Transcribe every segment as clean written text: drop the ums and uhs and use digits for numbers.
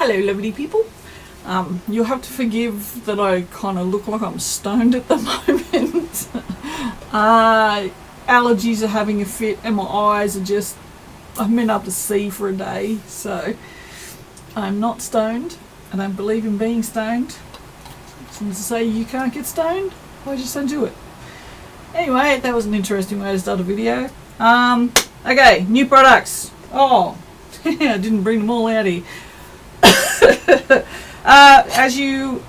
Hello lovely people. You'll have to forgive that I kind of look like I'm stoned at the moment. Allergies are having a fit and my eyes are just, I've been able to see for a day, so I'm not stoned. I don't believe in being stoned. Someone to say you can't get stoned, I just don't do it. Anyway, that was an interesting way to start a video. Okay, new products. Oh, I didn't bring them all out here. As you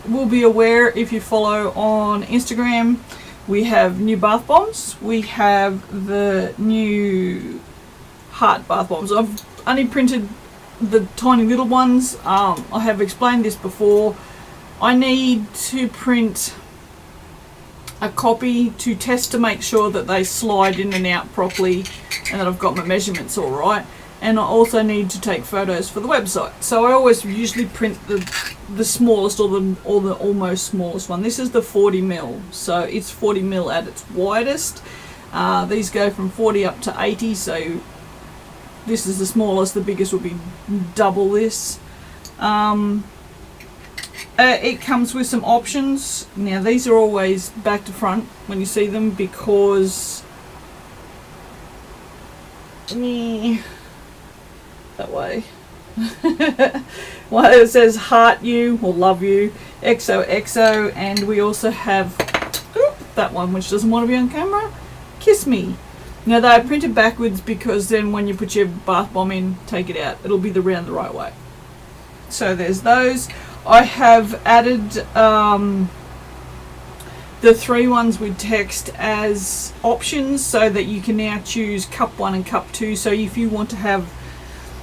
will be aware if you follow on Instagram, we have new bath bombs. We have the new heart bath bombs. I've only printed the tiny little ones. I have explained this before. I need to print a copy to test to make sure that they slide in and out properly and that I've got my measurements all right. And I also need to take photos for the website. So I always usually print the smallest or the almost smallest one. This is the 40mm, so it's 40mm at its widest. These go from 40 up to 80, so this is the smallest. The biggest will be double this. It comes with some options. Now these are always back to front when you see them because that way. Well, it says heart you or love you, XOXO, and we also have that one which doesn't want to be on camera, kiss me. Now they are printed backwards because then when you put your bath bomb in, take it out, it'll be round the right way. So there's those. I have added the 3 ones with text as options so that you can now choose cup 1 and cup 2. So if you want to have,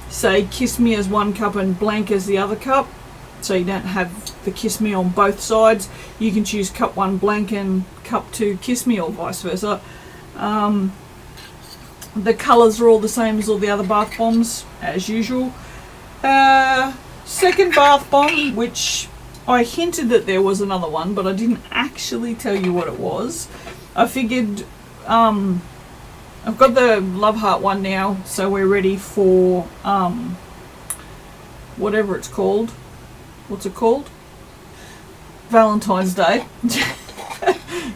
say, kiss me as one cup and blank as the other cup, so you don't have the kiss me on both sides, you can choose cup 1 blank and cup 2 kiss me, or vice versa. The colours are all the same as all the other bath bombs as usual. Second bath bomb, which I hinted that there was another one, but I didn't actually tell you what it was. I figured I've got the Love Heart one now, so we're ready for whatever it's called. What's it called? Valentine's Day.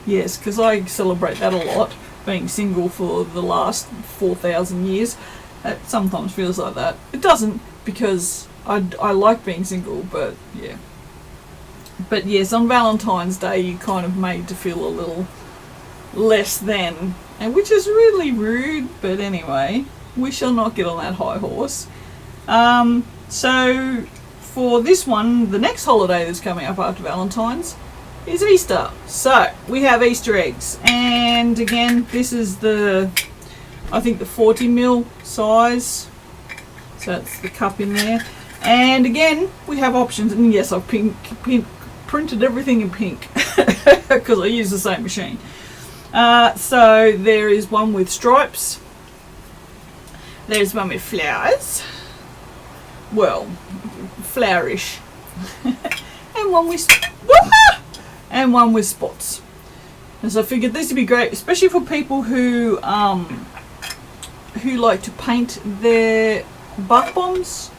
Yes, because I celebrate that a lot, being single for the last 4,000 years. It sometimes feels like that. It doesn't, because I like being single, but yeah. But yes, on Valentine's Day you're kind of made to feel a little less than, and which is really rude, but anyway, we shall not get on that high horse. So for this one, the next holiday that's coming up after Valentine's is Easter. So we have Easter eggs, and again this is I think the 40mm size, so that's the cup in there. And again we have options, and yes, I've printed everything in pink because I use the same machine. So there is one with stripes, there's one with flowers, well, flourish, and one with spots. And so I figured this would be great, especially for people who like to paint their bath bombs.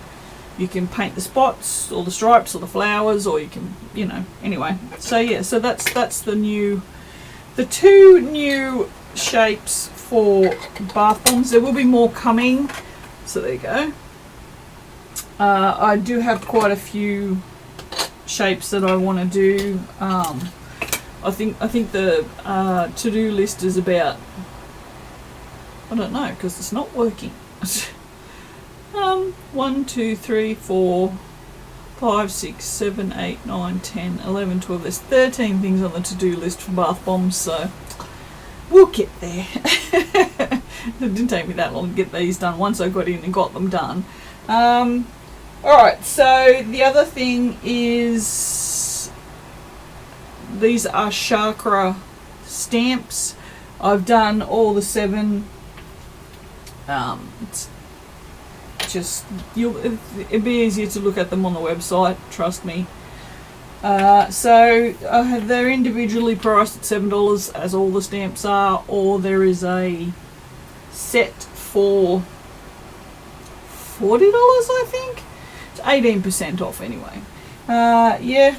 You can paint the spots or the stripes or the flowers, or you can, you know, anyway. So yeah, so that's the 2 new shapes for bath bombs. There will be more coming, so there you go. I do have quite a few shapes that I want to do. I think the to-do list is about, I don't know, because it's not working. 1, 2, 3, 4, 5, 6, 7, 8, 9, 10, 11, 12. There's 13 things on the to-do list for bath bombs, so we'll get there. It didn't take me that long to get these done once I got in and got them done. Alright, so the other thing is these are chakra stamps. I've done all the 7. It's just, it'd be easier to look at them on the website, trust me. So they're individually priced at $7, as all the stamps are, or there is a set for $40, I think. It's 18% off anyway. Yeah,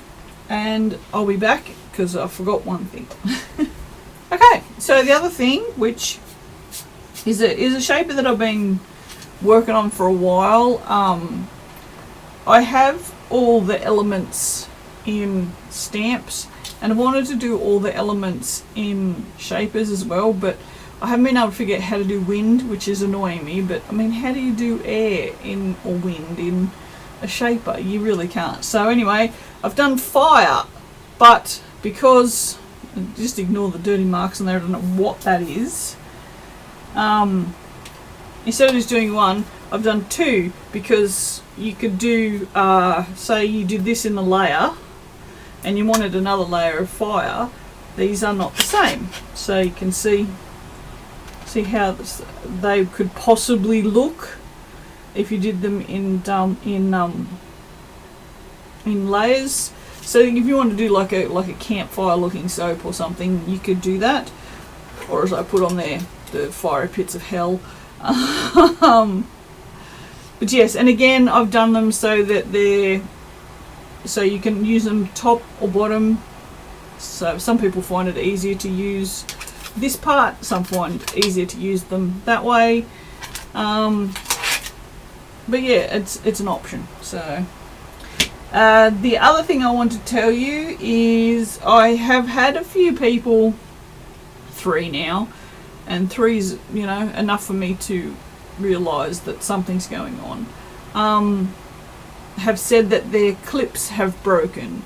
and I'll be back because I forgot one thing. Okay, so the other thing, which is a shaper that I've been working on for a while. I have all the elements in stamps, and I wanted to do all the elements in shapers as well, but I haven't been able to figure out how to do wind, which is annoying me. But I mean, how do you do air or wind in a shaper? You really can't. So anyway, I've done fire, but because, just ignore the dirty marks on there, I don't know what that is. Instead of just doing one, I've done two, because you could do, say you did this in a layer and you wanted another layer of fire. These are not the same, so you can see how they could possibly look if you did them in layers. So if you want to do like a campfire looking soap or something, you could do that, or as I put on there, the fiery pits of hell. But yes, and again, I've done them so that so you can use them top or bottom. So some people find it easier to use this part, some find it easier to use them that way. But yeah, it's an option. So the other thing I want to tell you is I have had a few people, 3 now, and 3's enough for me to realise that something's going on, have said that their clips have broken,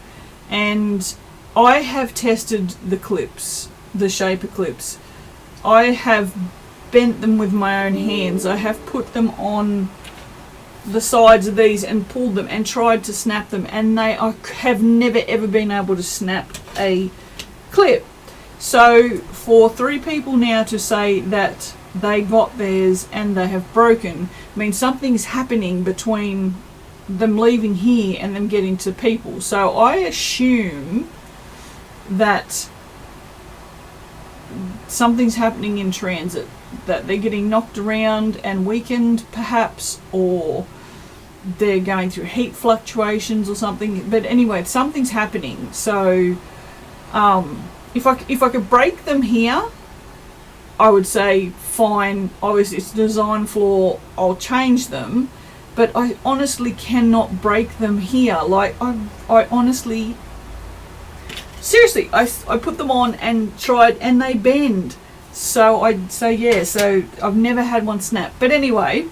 and I have tested the clips, the shaper clips. I have bent them with my own hands. I have put them on the sides of these and pulled them and tried to snap them, and I have never ever been able to snap a clip. So for 3 people now to say that they got theirs and they have broken means something's happening between them leaving here and them getting to people. So I assume that something's happening in transit, that they're getting knocked around and weakened perhaps, or they're going through heat fluctuations or something. But anyway, something's happening. So if I could break them here, I would say fine, obviously it's designed for, I'll change them, but I honestly cannot break them here. Like I honestly, seriously, I put them on and tried and they bend. So I'd say yeah, so I've never had one snap. But anyway,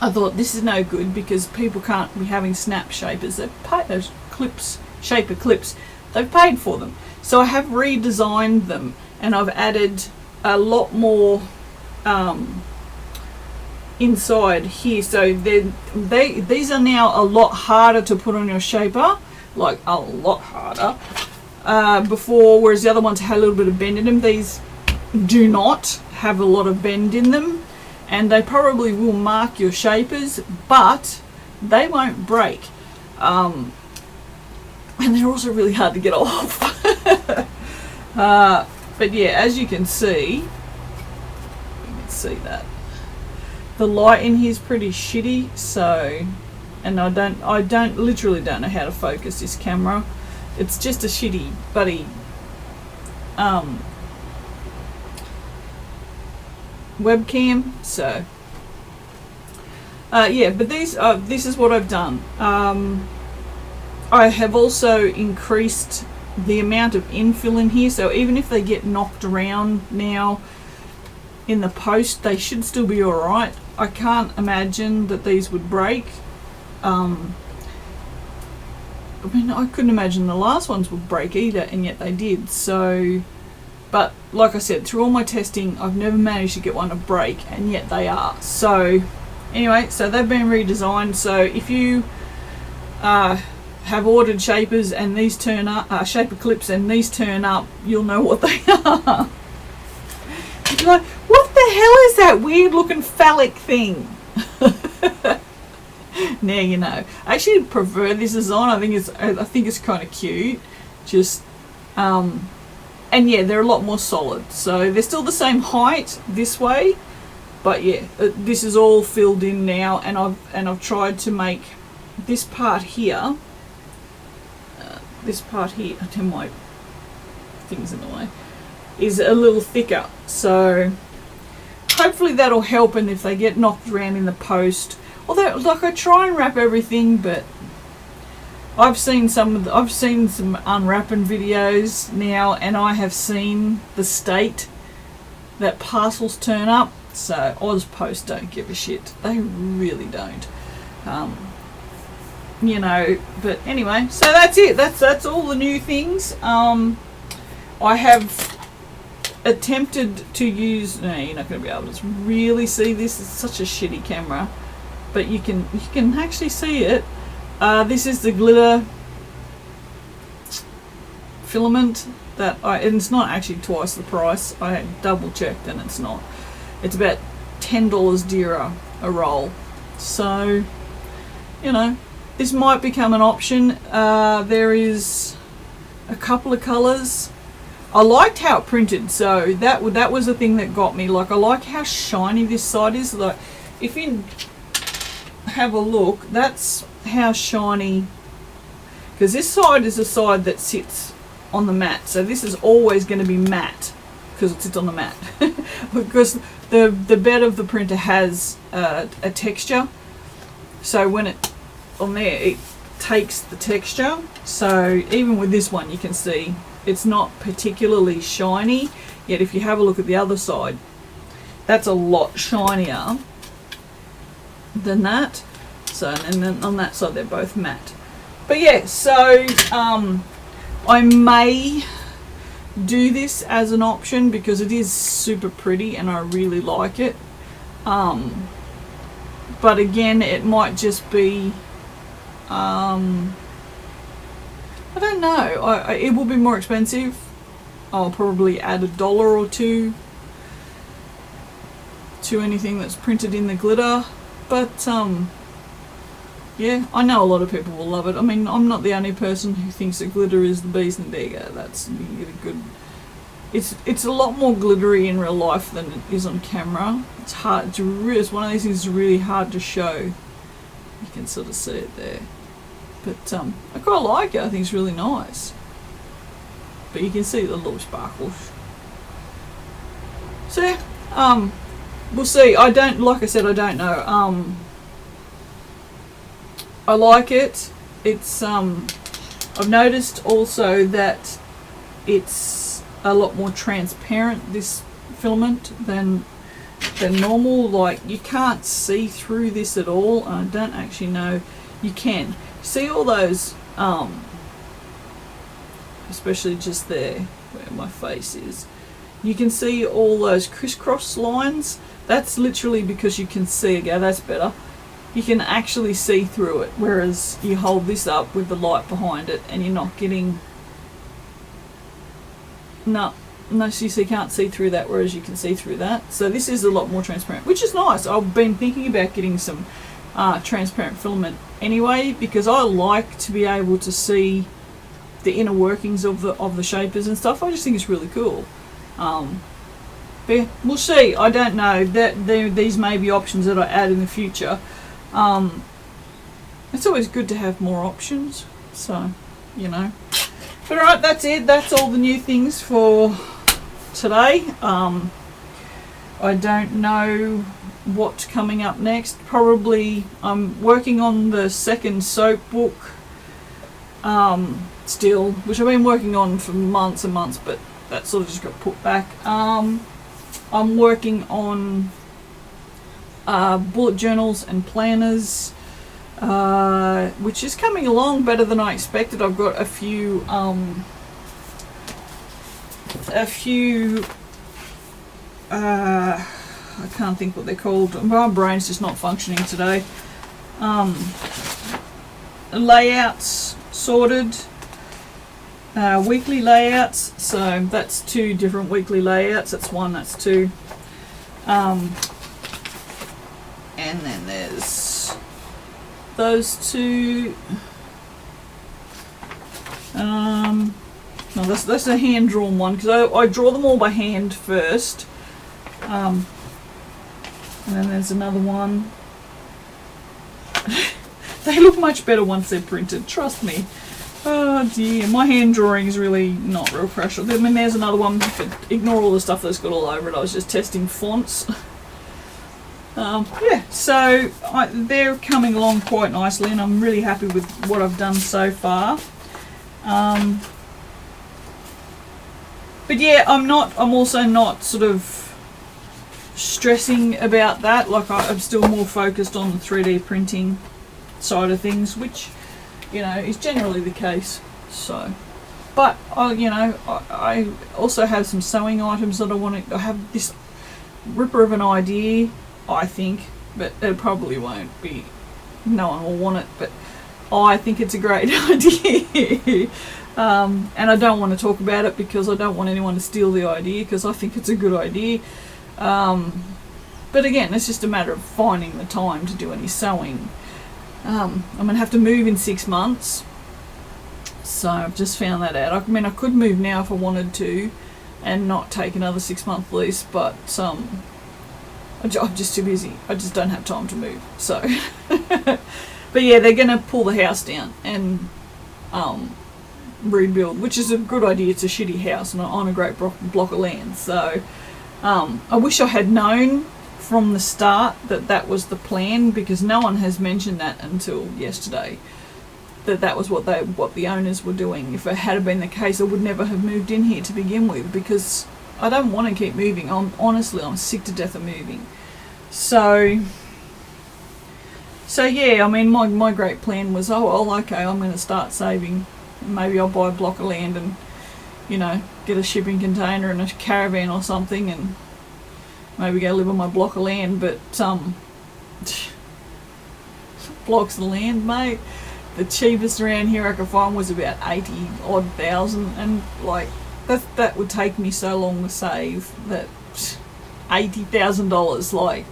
I thought this is no good because people can't be having snap shapers. They've paid those clips, shaper clips, they've paid for them. So I have redesigned them and I've added a lot more inside here. So these are now a lot harder to put on your shaper, like a lot harder. Before, whereas the other ones had a little bit of bend in them, these do not have a lot of bend in them, and they probably will mark your shapers, but they won't break. And they're also really hard to get off. But yeah, as you can see that the light in here is pretty shitty. So, and I literally don't know how to focus this camera. It's just a shitty buddy webcam. So yeah, but this is what I've done. I have also increased the amount of infill in here, so even if they get knocked around now in the post, they should still be alright. I can't imagine that these would break. I mean, I couldn't imagine the last ones would break either, and yet they did. So, but like I said, through all my testing, I've never managed to get one to break, and yet they are. So anyway, so they've been redesigned. So if you have ordered shapers and these turn up, shaper clips and these turn up, you'll know what they are. You're like, what the hell is that weird looking phallic thing? Now you know. I actually prefer this design. I think it's kind of cute. Just and yeah, they're a lot more solid. So they're still the same height this way, but yeah, this is all filled in now, and I've tried to make this part here, I turn my things in the way, is a little thicker. So hopefully that'll help, and if they get knocked around in the post, although like I try and wrap everything, but I've seen some unwrapping videos now, and I have seen the state that parcels turn up. So Oz Post don't give a shit. They really don't. You know, but anyway, so that's it. That's all the new things. I have attempted to use, no, you're not going to be able to really see this. It's such a shitty camera, but you can actually see it. This is the glitter filament and it's not actually twice the price. I double checked and it's not. It's about $10 dearer a roll. So, you know, this might become an option. There is a couple of colours. I liked how it printed, so that was the thing that got me. Like, I like how shiny this side is. Like, if you have a look, that's how shiny, because this side is the side that sits on the mat, so this is always going to be matte because it sits on the mat. Because the bed of the printer has a texture, so when it on there, it takes the texture. So even with this one, you can see it's not particularly shiny, yet if you have a look at the other side, that's a lot shinier than that. So, and then on that side they're both matte. But yeah, so I may do this as an option because it is super pretty and I really like it. But again, it might just be I don't know. It will be more expensive. I'll probably add $1 or $2 to anything that's printed in the glitter. But yeah, I know a lot of people will love it. I mean, I'm not the only person who thinks that glitter is the bee's and there you go. That's, you get a good. It's a lot more glittery in real life than it is on camera. It's hard. It's one of these things that's really hard to show. You can sort of see it there. But I quite like it. I think it's really nice. But you can see the little sparkles. So yeah, we'll see. I don't, like I said, I don't know. I like it. It's I've noticed also that it's a lot more transparent, this filament, than normal. Like, you can't see through this at all. I don't actually know. You can see all those, especially just there where my face is. You can see all those crisscross lines. That's literally because you can see. Again, that's better. You can actually see through it, whereas you hold this up with the light behind it and you're not getting no, so you can't see through that, whereas you can see through that. So this is a lot more transparent, which is nice. I've been thinking about getting some transparent filament anyway, because I like to be able to see the inner workings of the shapers and stuff. I just think it's really cool. But yeah, we'll see. I don't know. These may be options that I add in the future. It's always good to have more options, so you know. But alright, that's it. That's all the new things for today. I don't know what's coming up next. Probably I'm working on the second soap book still, which I've been working on for months and months, but that sort of just got put back. I'm working on bullet journals and planners, which is coming along better than I expected. I've got a few I can't think what they're called. My brain's just not functioning today. Layouts sorted, weekly layouts. So that's 2 different weekly layouts. That's 1, that's 2. And then there's those 2. No, that's a hand drawn one, because I draw them all by hand first. And then there's another one. They look much better once they're printed, trust me. Oh dear, my hand drawing is really not real fresh. I mean, there's another one, but ignore all the stuff that's got all over it. I was just testing fonts. Yeah, so they're coming along quite nicely, and I'm really happy with what I've done so far. But yeah, I'm also not sort of stressing about that. Like, I'm still more focused on the 3D printing side of things, which, you know, is generally the case. So, but I also have some sewing items that I have this ripper of an idea, I think, but it probably won't be, no one will want it, but I think it's a great idea. And I don't want to talk about it because I don't want anyone to steal the idea, because I think it's a good idea. But again, it's just a matter of finding the time to do any sewing. I'm going to have to move in 6 months, so I've just found that out. I mean, I could move now if I wanted to and not take another 6-month lease, but I'm just too busy. I just don't have time to move. So, but yeah, they're going to pull the house down and rebuild, which is a good idea. It's a shitty house on a great block of land. So I wish I had known from the start that was the plan, because no one has mentioned that until yesterday, that was what the owners were doing. If it had been the case, I would never have moved in here to begin with, because I don't want to keep moving. I'm sick to death of moving. So yeah, I mean, my great plan was, okay, I'm going to start saving. Maybe I'll buy a block of land and, get a shipping container and a caravan or something, and maybe go live on my block of land. But blocks of land, mate, the cheapest around here I could find was about 80,000, and like that would take me so long to save. That $80,000, like,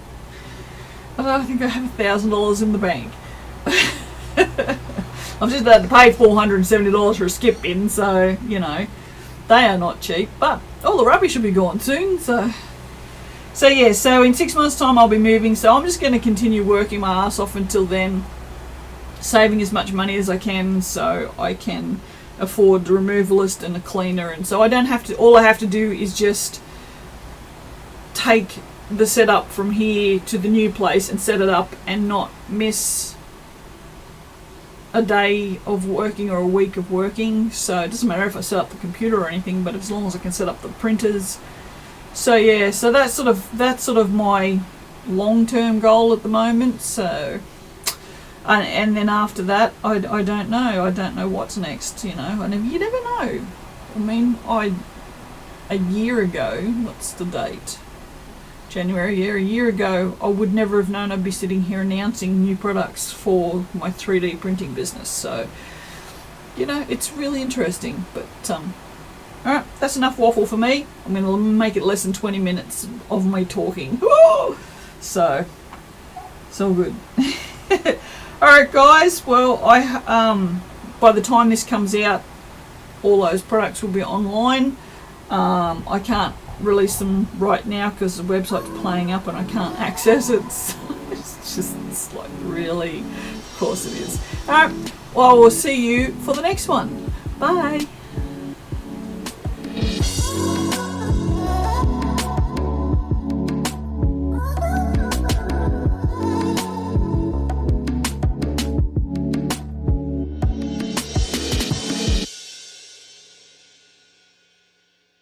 I don't think I have $1,000 in the bank. I've just had to pay $470 for a skip bin, so they are not cheap. But all the rubbish will be gone soon, so yeah. So in 6 months' time I'll be moving. So I'm just going to continue working my ass off until then, saving as much money as I can, so I can afford the removalist and a cleaner, and so I don't have to. All I have to do is just take the setup from here to the new place and set it up, and not miss a day of working or a week of working. So it doesn't matter if I set up the computer or anything, but as long as I can set up the printers. So yeah, so that's sort of my long-term goal at the moment. So and then after that, I don't know what's next, and you never know. I mean, a year ago, what's the date? January, yeah, a year ago, I would never have known I'd be sitting here announcing new products for my 3D printing business. So, it's really interesting. But, alright, that's enough waffle for me. I'm going to make it less than 20 minutes of me talking. So, it's all good. Alright guys, well, by the time this comes out, all those products will be online. I can't release them right now because the website's playing up and I can't access it. So it's like, really? Of course it is. Alright, well, we'll see you for the next one. Bye.